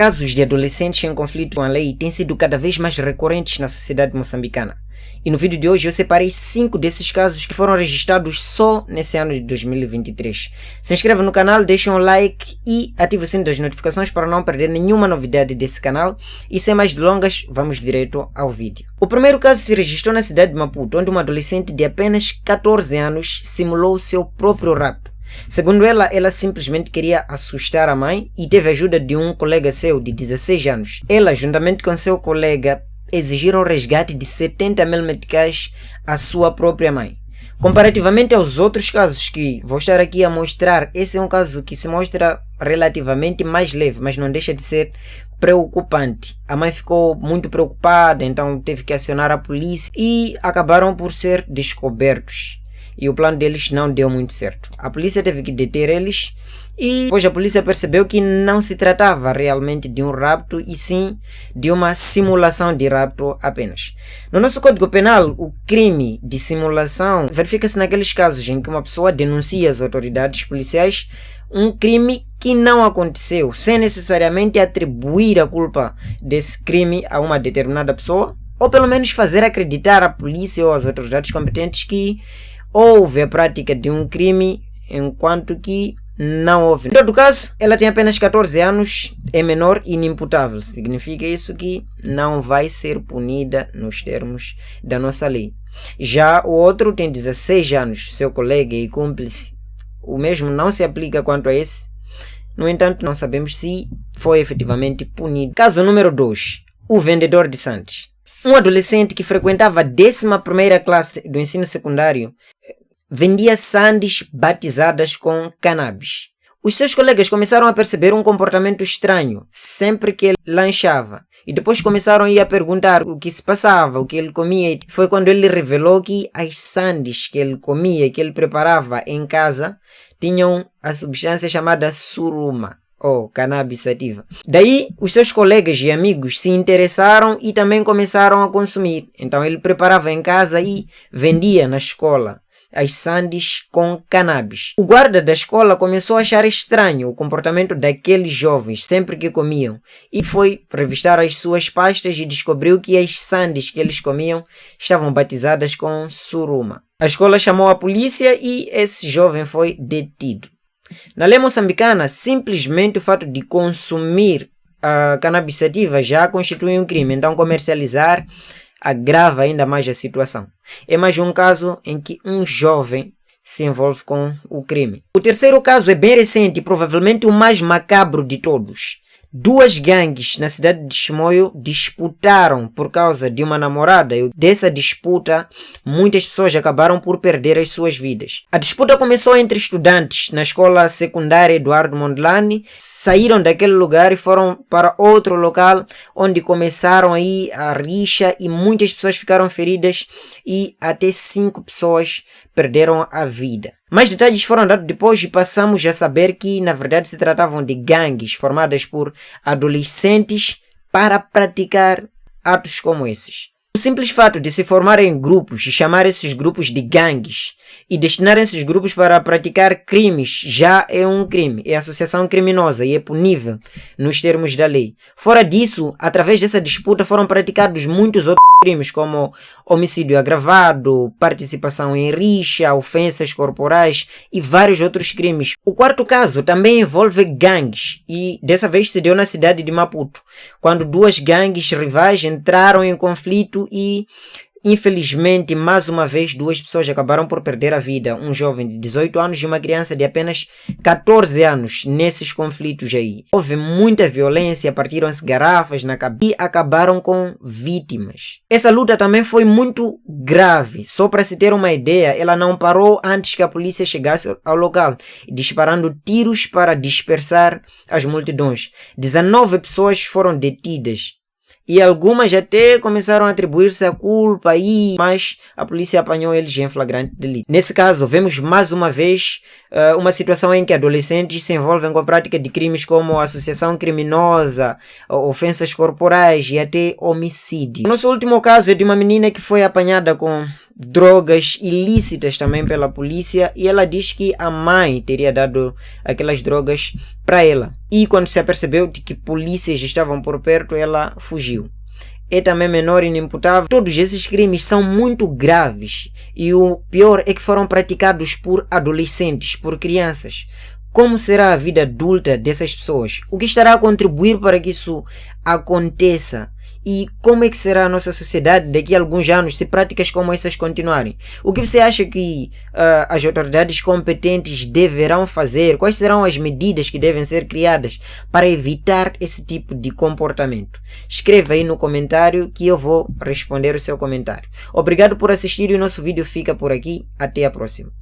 Casos de adolescentes em conflito com a lei têm sido cada vez mais recorrentes na sociedade moçambicana. E no vídeo de hoje eu separei 5 desses casos que foram registrados só nesse ano de 2023. Se inscreva no canal, deixe um like e ative o sino das notificações para não perder nenhuma novidade desse canal. E sem mais delongas, vamos direto ao vídeo. O primeiro caso se registrou na cidade de Maputo, onde uma adolescente de apenas 14 anos simulou seu próprio rapto. Segundo ela simplesmente queria assustar a mãe e teve a ajuda de um colega seu de 16 anos. Ela, juntamente com seu colega, exigiram o resgate de 70 mil meticais à sua própria mãe. Comparativamente aos outros casos que vou estar aqui a mostrar, esse é um caso que se mostra relativamente mais leve, mas não deixa de ser preocupante. A mãe ficou muito preocupada, então teve que acionar a polícia e acabaram por ser descobertos. E o plano deles não deu muito certo. A polícia teve que deter eles e depois a polícia percebeu que não se tratava realmente de um rapto e sim de uma simulação de rapto apenas. No nosso Código Penal, o crime de simulação verifica-se naqueles casos em que uma pessoa denuncia às autoridades policiais um crime que não aconteceu, sem necessariamente atribuir a culpa desse crime a uma determinada pessoa, ou pelo menos fazer acreditar à polícia ou às autoridades competentes que houve a prática de um crime, enquanto que não houve. Em todo caso, ela tem apenas 14 anos, é menor e inimputável. Significa isso que não vai ser punida nos termos da nossa lei. Já o outro tem 16 anos, seu colega e cúmplice. O mesmo não se aplica quanto a esse. No entanto, não sabemos se foi efetivamente punido. Caso número 2. O vendedor de sandes. Um adolescente que frequentava a 11ª classe do ensino secundário vendia sandes batizadas com cannabis. Os seus colegas começaram a perceber um comportamento estranho sempre que ele lanchava. E depois começaram a perguntar o que se passava, o que ele comia. Foi quando ele revelou que as sandes que ele comia, que ele preparava em casa, tinham a substância chamada suruma, ou cannabis sativa. Daí, os seus colegas e amigos se interessaram e também começaram a consumir. Então, ele preparava em casa e vendia na escola as sandes com cannabis. O guarda da escola começou a achar estranho o comportamento daqueles jovens sempre que comiam e foi revistar as suas pastas e descobriu que as sandes que eles comiam estavam batizadas com suruma. A escola chamou a polícia e esse jovem foi detido. Na lei moçambicana, simplesmente o fato de consumir a cannabis sativa já constitui um crime, então comercializar agrava ainda mais a situação. É mais um caso em que um jovem se envolve com o crime. O terceiro caso é bem recente e provavelmente o mais macabro de todos. 2 gangues na cidade de Chimoio disputaram por causa de uma namorada e dessa disputa muitas pessoas acabaram por perder as suas vidas. A disputa começou entre estudantes na escola secundária Eduardo Mondlane, saíram daquele lugar e foram para outro local onde começaram aí a rixa e muitas pessoas ficaram feridas e até 5 pessoas perderam a vida. Mais detalhes foram dados depois e passamos a saber que na verdade se tratavam de gangues formadas por adolescentes para praticar atos como esses. O simples fato de se formarem grupos e chamar esses grupos de gangues e destinar esses grupos para praticar crimes já é um crime, é associação criminosa e é punível nos termos da lei. Fora disso, através dessa disputa foram praticados muitos outros crimes como homicídio agravado, participação em rixa, ofensas corporais e vários outros crimes. O quarto caso também envolve gangues e dessa vez se deu na cidade de Maputo, quando 2 gangues rivais entraram em conflito e infelizmente, mais uma vez, 2 pessoas acabaram por perder a vida. Um jovem de 18 anos e uma criança de apenas 14 anos nesses conflitos aí. Houve muita violência, partiram-se garrafas na cabeça e acabaram com vítimas. Essa luta também foi muito grave. Só para se ter uma ideia, ela não parou antes que a polícia chegasse ao local, disparando tiros para dispersar as multidões. 19 pessoas foram detidas. E algumas até começaram a atribuir-se a culpa, mas a polícia apanhou eles em flagrante delito. Nesse caso, vemos mais uma vez uma situação em que adolescentes se envolvem com a prática de crimes como associação criminosa, ofensas corporais e até homicídio. O nosso último caso é de uma menina que foi apanhada com drogas ilícitas também pela polícia, e ela diz que a mãe teria dado aquelas drogas para ela. E quando se apercebeu de que polícias estavam por perto, ela fugiu. É também menor inimputável. Todos esses crimes são muito graves e o pior é que foram praticados por adolescentes, por crianças. Como será a vida adulta dessas pessoas? O que estará a contribuir para que isso aconteça? E como é que será a nossa sociedade daqui a alguns anos se práticas como essas continuarem? O que você acha que as autoridades competentes deverão fazer? Quais serão as medidas que devem ser criadas para evitar esse tipo de comportamento? Escreva aí no comentário que eu vou responder o seu comentário. Obrigado por assistir e o nosso vídeo fica por aqui. Até a próxima.